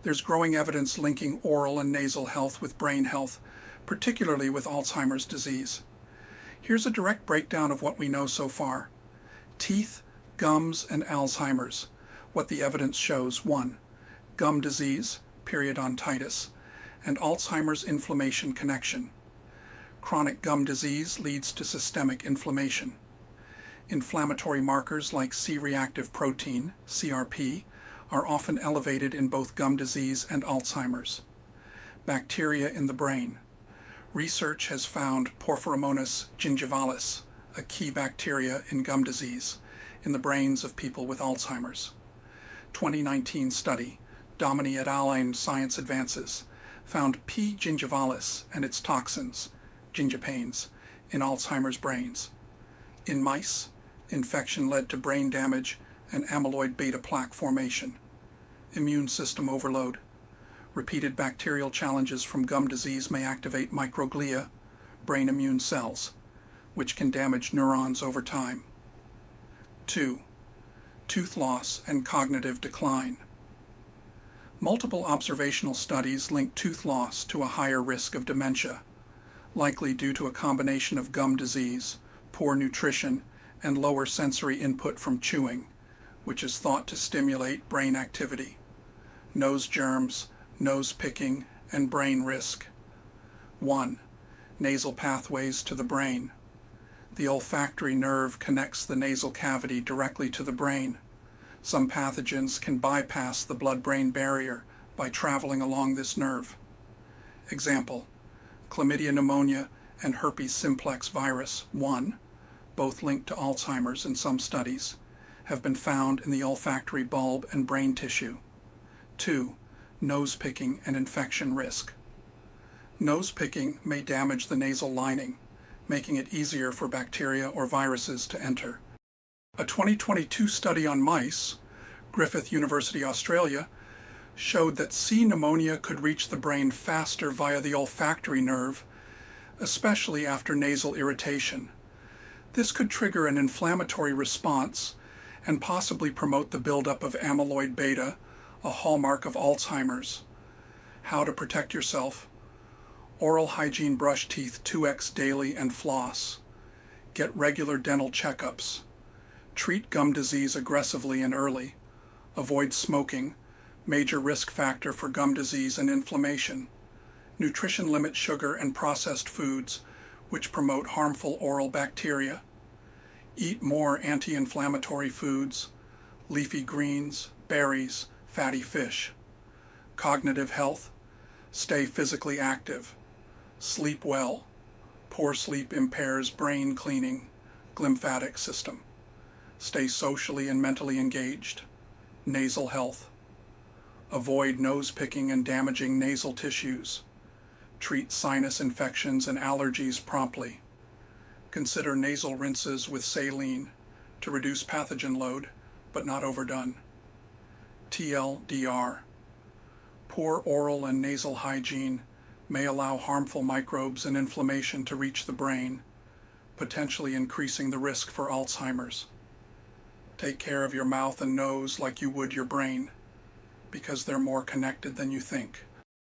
There's growing evidence linking oral and nasal health with brain health, particularly with Alzheimer's disease. Here's a direct breakdown of what we know so far. Teeth, gums, and Alzheimer's. What the evidence shows. 1. Gum disease, periodontitis, and Alzheimer's inflammation connection. Chronic gum disease leads to systemic inflammation. Inflammatory markers like C-reactive protein, CRP, are often elevated in both gum disease and Alzheimer's. Bacteria in the brain. Research has found Porphyromonas gingivalis, a key bacteria in gum disease, in the brains of people with Alzheimer's. 2019 study, Domini et al. In Science Advances, found P. gingivalis and its toxins, gingipains, in Alzheimer's brains. In mice, infection led to brain damage and amyloid beta plaque formation. Immune system overload. Repeated bacterial challenges from gum disease may activate microglia, brain immune cells, which can damage neurons over time. 2. Tooth loss and cognitive decline. Multiple observational studies link tooth loss to a higher risk of dementia, likely due to a combination of gum disease, poor nutrition, and lower sensory input from chewing, which is thought to stimulate brain activity. Nose germs, nose picking, and brain risk. 1. Nasal pathways to the brain. The olfactory nerve connects the nasal cavity directly to the brain. Some pathogens can bypass the blood-brain barrier by traveling along this nerve. Example: chlamydia pneumonia and herpes simplex virus 1, both linked to Alzheimer's in some studies, have been found in the olfactory bulb and brain tissue. 2. Nose picking and infection risk. Nose picking may damage the nasal lining, making it easier for bacteria or viruses to enter. A 2022 study on mice, Griffith University, Australia, showed that C. pneumonia could reach the brain faster via the olfactory nerve, especially after nasal irritation. This could trigger an inflammatory response and possibly promote the buildup of amyloid beta, a hallmark of Alzheimer's. How to protect yourself. Oral hygiene: brush teeth 2x daily and floss. Get regular dental checkups. Treat gum disease aggressively and early. Avoid smoking, major risk factor for gum disease and inflammation. Nutrition: limit sugar and processed foods, which promote harmful oral bacteria. Eat more anti-inflammatory foods, leafy greens, berries, fatty fish. Cognitive health: stay physically active. Sleep well. Poor sleep impairs brain cleaning, glymphatic system. Stay socially and mentally engaged. Nasal health: avoid nose picking and damaging nasal tissues. Treat sinus infections and allergies promptly. Consider nasal rinses with saline to reduce pathogen load, but not overdone. TLDR: poor oral and nasal hygiene may allow harmful microbes and inflammation to reach the brain, potentially increasing the risk for Alzheimer's. Take care of your mouth and nose like you would your brain, because they're more connected than you think.